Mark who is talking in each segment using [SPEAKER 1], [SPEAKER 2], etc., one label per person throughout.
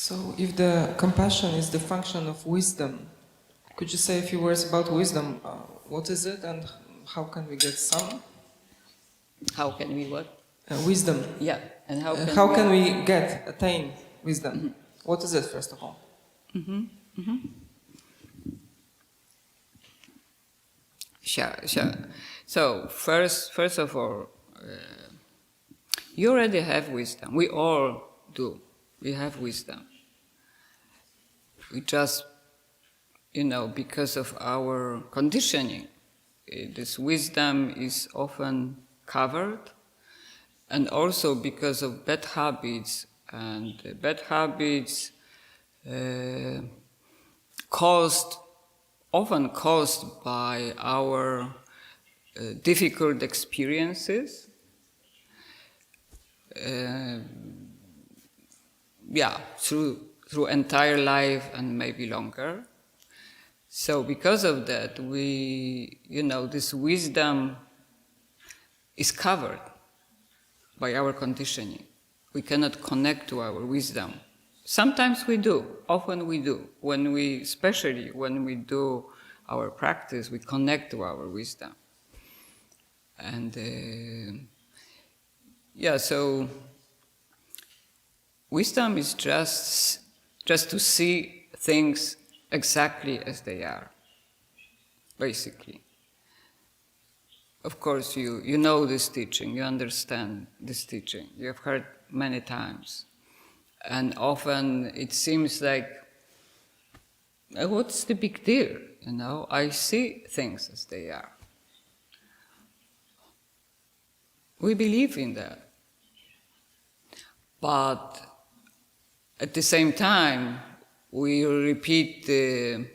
[SPEAKER 1] So, if the compassion is the function of wisdom, could you say a few words about wisdom? What is it and how can we get some?
[SPEAKER 2] How can we what?
[SPEAKER 1] Wisdom.
[SPEAKER 2] Yeah, and
[SPEAKER 1] how can we attain wisdom? Mm-hmm. What is it, first of all?
[SPEAKER 2] Mm-hmm. Mm-hmm. Sure. So, first of all, you already have wisdom. We all do. We have wisdom. We just, because of our conditioning, this wisdom is often covered, and also because of bad habits, and bad habits often caused by our difficult experiences. Through entire life and maybe longer. So because of that, this wisdom is covered by our conditioning. We cannot connect to our wisdom. Sometimes we do, often we do. Especially when we do our practice, we connect to our wisdom. And so wisdom is just to see things exactly as they are, basically. Of course, you know this teaching, you understand this teaching, you have heard many times. And often it seems like, what's the big deal? I see things as they are. We believe in that. But at the same time, we repeat the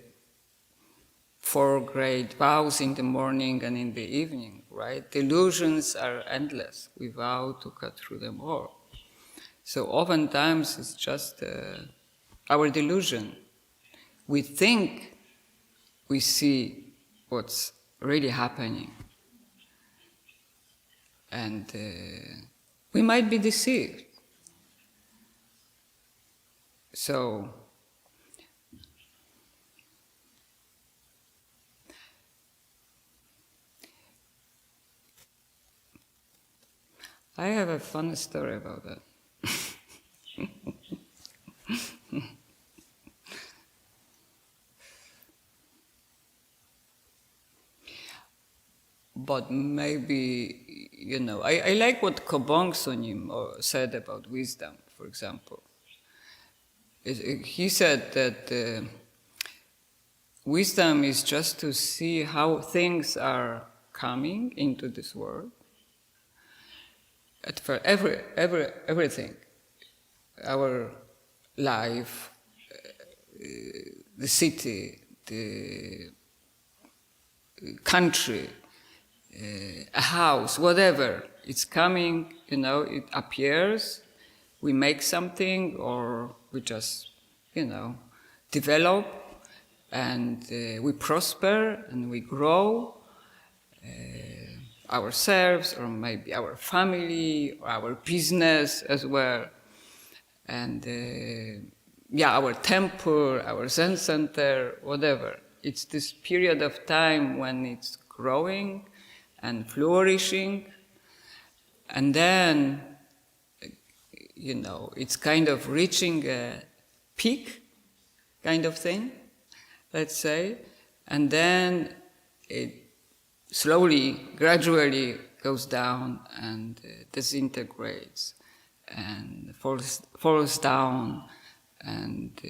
[SPEAKER 2] 4 great vows in the morning and in the evening, right? Delusions are endless. We vow to cut through them all. So oftentimes it's just our delusion. We think we see what's really happening. And we might be deceived. So, I have a funny story about that. But maybe, I like what Kwan said about wisdom, for example. He said that wisdom is just to see how things are coming into this world. For everything, our life, the city, the country, a house, whatever, it's coming, it appears, we make something, or we just, develop, and we prosper, and we grow ourselves, or maybe our family, or our business as well. And our temple, our Zen center, whatever. It's this period of time when it's growing and flourishing, and then, it's kind of reaching a peak kind of thing, let's say, and then it slowly, gradually goes down and disintegrates and falls down and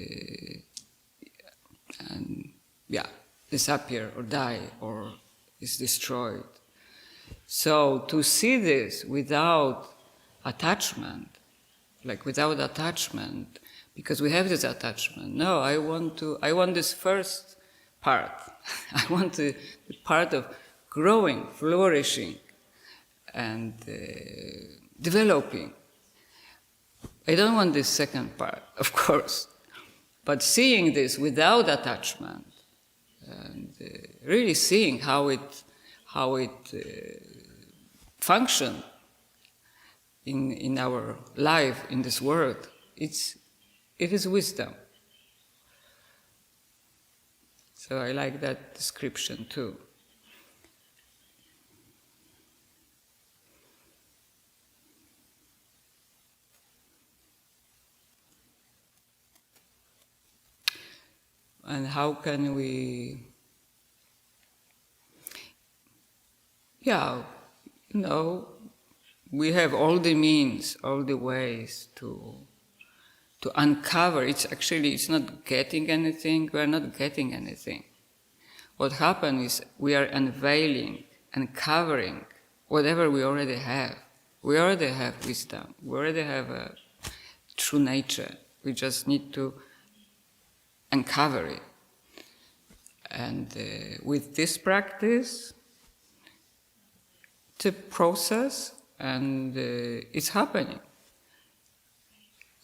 [SPEAKER 2] disappear or die or is destroyed. So to see this without attachment, because we have this attachment. No, I want this first part. I want the part of growing, flourishing, and developing. I don't want this second part, of course, but seeing this without attachment and really seeing how it functions in our life in this world, it's it is wisdom. So I like that description too. And how can we, we have all the means, all the ways to uncover. It's not getting anything, we're not getting anything. What happens is we are unveiling, uncovering whatever we already have. We already have wisdom, we already have a true nature. We just need to uncover it. And with this practice, it's a process, and it's happening.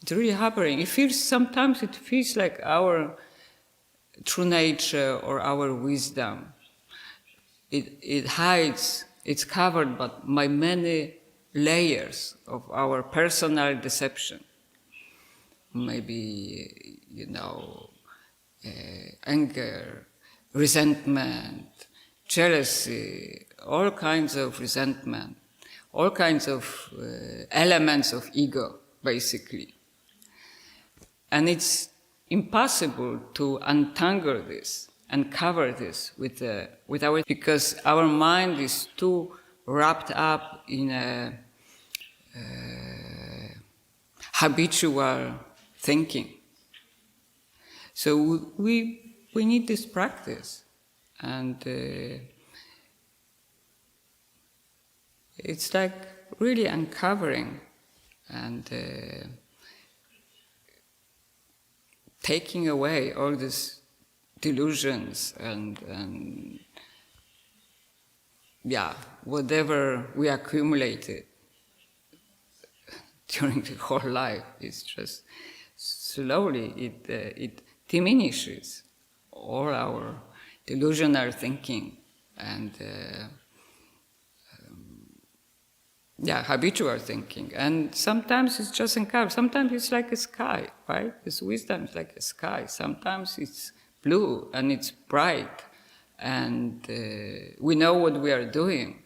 [SPEAKER 2] It's really happening. Sometimes it feels like our true nature or our wisdom. It hides, it's covered by many layers of our personal deception. Maybe, anger, resentment, jealousy, all kinds of resentment, all kinds of elements of ego, basically. And it's impossible to untangle this, uncover this because our mind is too wrapped up in a habitual thinking. So we need this practice, and it's like really uncovering and taking away all these delusions and whatever we accumulated during the whole life. It's just slowly it diminishes all our delusional thinking and habitual thinking. And sometimes it's just uncovered. Sometimes it's like a sky, right? This wisdom is like a sky. Sometimes it's blue and it's bright, and we know what we are doing,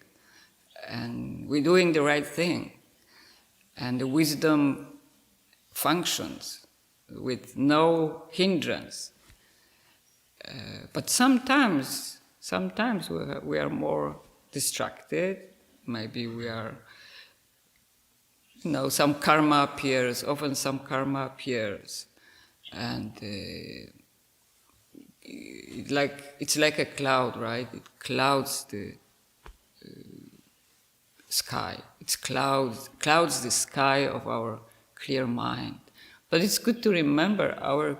[SPEAKER 2] and we're doing the right thing, and the wisdom functions with no hindrance. But sometimes we are more distracted. Maybe we are, some karma appears, often some karma appears, and it's like a cloud, right? It clouds the sky. It clouds the sky of our clear mind. But it's good to remember our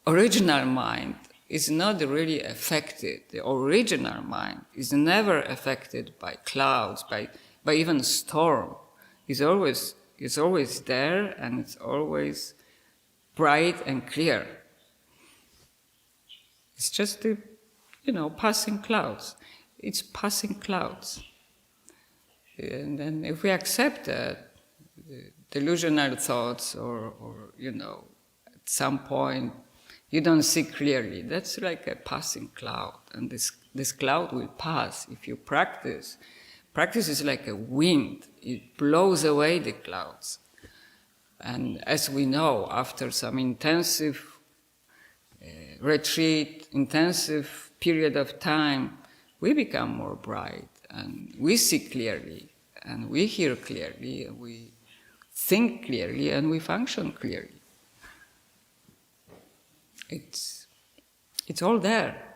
[SPEAKER 2] original mind is not really affected. The original mind is never affected by clouds, by even storm. It's always there, and it's always bright and clear. It's just the, passing clouds. It's passing clouds. And then if we accept that, delusional thoughts or at some point you don't see clearly, that's like a passing cloud, and this cloud will pass if you practice. Practice is like a wind. It blows away the clouds. And as we know, after some intensive retreat, intensive period of time, we become more bright, and we see clearly, and we hear clearly, and we think clearly, and we function clearly. It's all there.